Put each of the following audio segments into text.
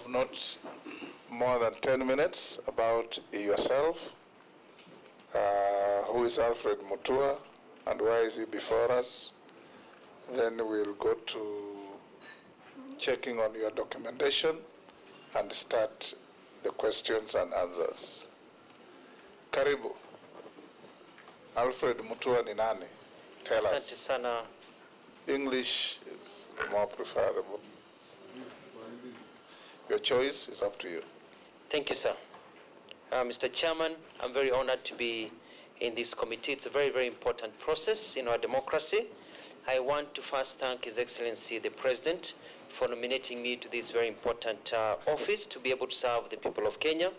not more than 10 minutes about yourself. Who is Alfred Mutua and why is he before us? Then we'll go to checking on your documentation and start the questions and answers. Karibu. Alfred Mutua ni nani? Tell us. Asante sana. English is more preferable. Your choice is up to you. Thank you, sir. Mr. Chairman, I'm very honored to be in this committee. It's a very, very important process in our democracy. I want to first thank His Excellency the President for nominating me to this very important office to be able to serve the people of Kenya.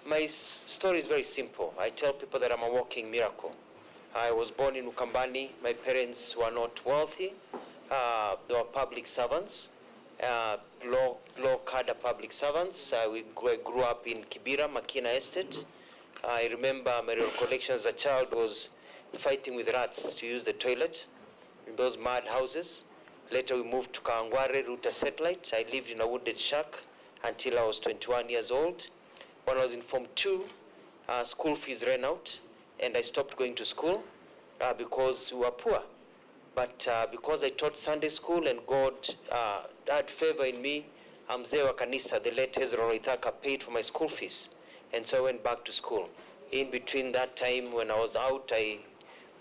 My story is very simple. I tell people that I'm a walking miracle. I was born in Ukambani. My parents were not wealthy. They were public servants, low cadre public servants. We grew up in Kibera, Makina Estate. I remember my recollection as a child was fighting with rats to use the toilet in those mud houses. Later we moved to Kawangware, Ruta Satellite. I lived in a wooded shack until I was 21 years old. When I was in Form 2, school fees ran out and I stopped going to school because we were poor. But because I taught Sunday school and God had favor in me, Mzee wa Kanisa, the late Ezra Roithaka, paid for my school fees. And so I went back to school. In between that time when I was out, I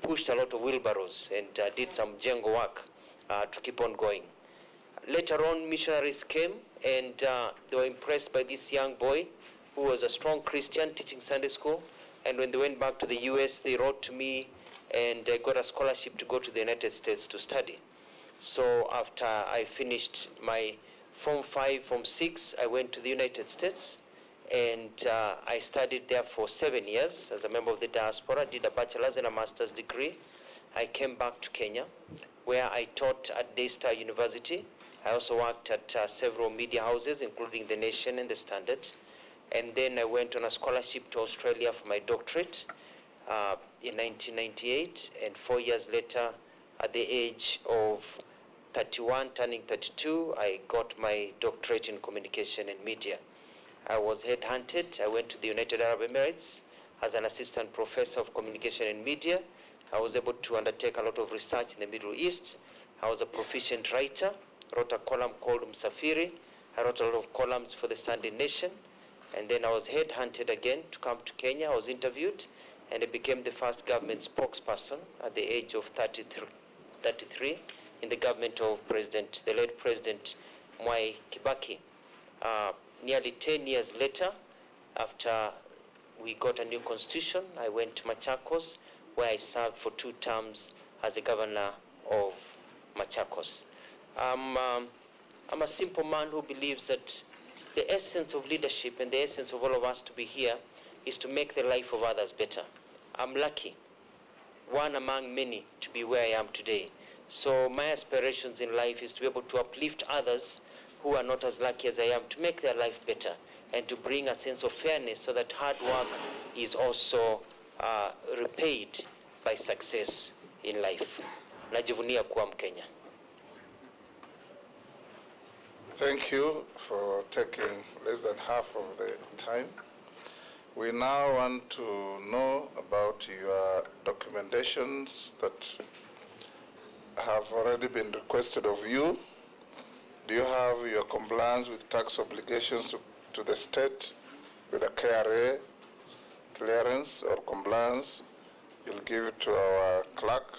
pushed a lot of wheelbarrows and did some jengo work to keep on going. Later on, missionaries came and they were impressed by this young boy who was a strong Christian teaching Sunday school. And when they went back to the US, they wrote to me and I got a scholarship to go to the United States to study. So after I finished my Form 5, Form 6, I went to the United States and I studied there for 7 years as a member of the diaspora, did a bachelor's and a master's degree. I came back to Kenya where I taught at Daystar University. I also worked at several media houses including The Nation and The Standard. And then I went on a scholarship to Australia for my doctorate in 1998, and 4 years later, at the age of 31, turning 32, I got my doctorate in communication and media. I was headhunted. I went to the United Arab Emirates as an assistant professor of communication and media. I was able to undertake a lot of research in the Middle East. I was a proficient writer, wrote a column called Msafiri. I wrote a lot of columns for the Sunday Nation. And then I was headhunted again to come to Kenya. I was interviewed and I became the first government spokesperson at the age of 33 in the government of the late President Mwai Kibaki. Nearly 10 years later, after we got a new constitution, I went to Machakos where I served for 2 terms as the governor of Machakos. I'm a simple man who believes that the essence of leadership and the essence of all of us to be here is to make the life of others better. I'm lucky, one among many, to be where I am today. So my aspirations in life is to be able to uplift others who are not as lucky as I am, to make their life better and to bring a sense of fairness so that hard work is also repaid by success in life. Najivunia kuwa Mkenya. Thank you for taking less than half of the time. We now want to know about your documentations that have already been requested of you. Do you have your compliance with tax obligations to the state with a KRA clearance or compliance? You'll give it to our clerk.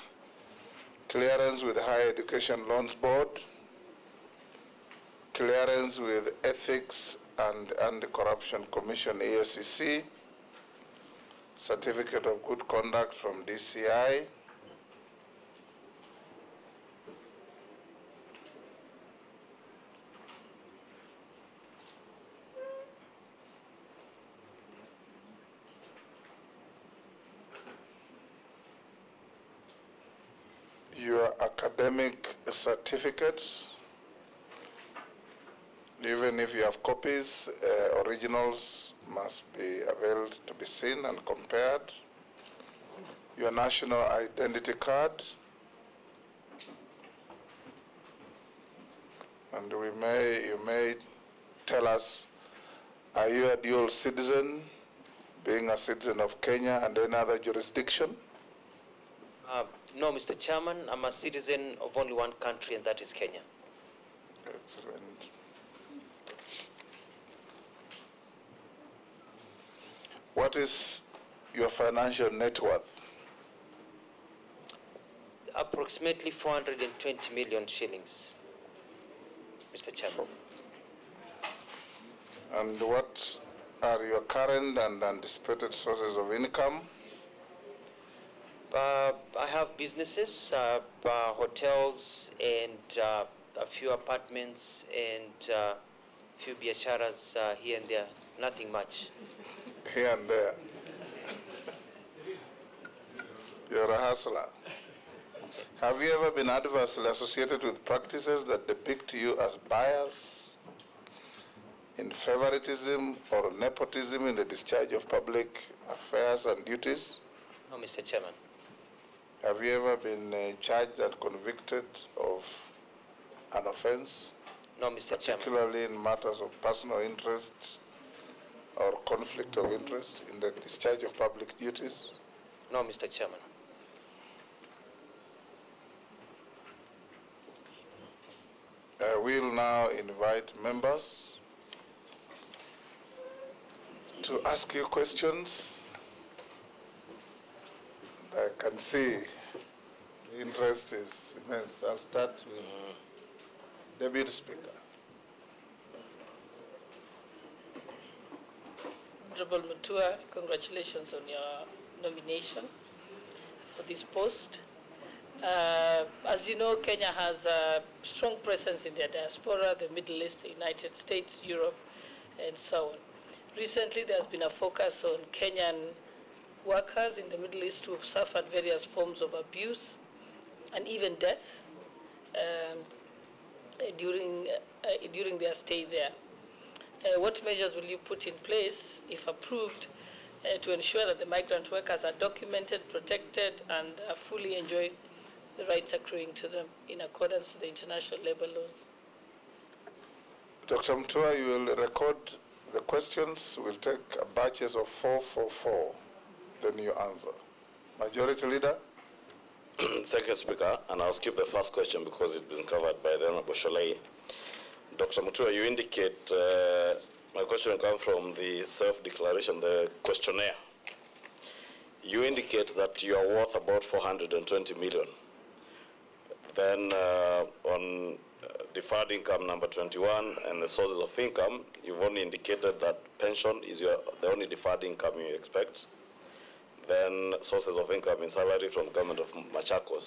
Clearance with the Higher Education Loans Board. Clearance with Ethics and Anti-Corruption Commission, EACC, Certificate of Good Conduct from DCI, your academic certificates. Even if you have copies, originals must be availed to be seen and compared. Your national identity card. And you may tell us, are you a dual citizen, being a citizen of Kenya and any other jurisdiction? No, Mr. Chairman, I'm a citizen of only one country, and that is Kenya. Excellent. What is your financial net worth? Approximately 420 million shillings, Mr. Chairman. And what are your current and anticipated sources of income? I have businesses, hotels, and a few apartments, and a few biasharas here and there. Nothing much. Here and there. You're a hustler. Have you ever been adversely associated with practices that depict you as biased in favoritism or nepotism in the discharge of public affairs and duties? No, Mr. Chairman. Have you ever been charged and convicted of an offense? No, Mr. Chairman. Particularly in matters of personal interest or conflict of interest in the discharge of public duties? No, Mr. Chairman. I will now invite members to ask you questions. I can see the interest is immense. I'll start with Deputy Speaker. Honorable Mutua, congratulations on your nomination for this post. As you know, Kenya has a strong presence in the diaspora, the Middle East, the United States, Europe, and so on. Recently, there's been a focus on Kenyan workers in the Middle East who have suffered various forms of abuse and even death during their stay there. What measures will you put in place, if approved, to ensure that the migrant workers are documented, protected, and fully enjoy the rights accruing to them in accordance with the international labor laws? Dr. Mutua, you will record the questions. We'll take batches of 4. Then you answer. Majority Leader. Thank you, Speaker. And I'll skip the first question because it's been covered by the Honorable Sholei. Dr. Mutua, you indicate, my question comes from the self-declaration, the questionnaire. You indicate that you are worth about 420 million. Then on deferred income number 21 and the sources of income, you've only indicated that pension is the only deferred income you expect. Then sources of income in salary from government of Machakos.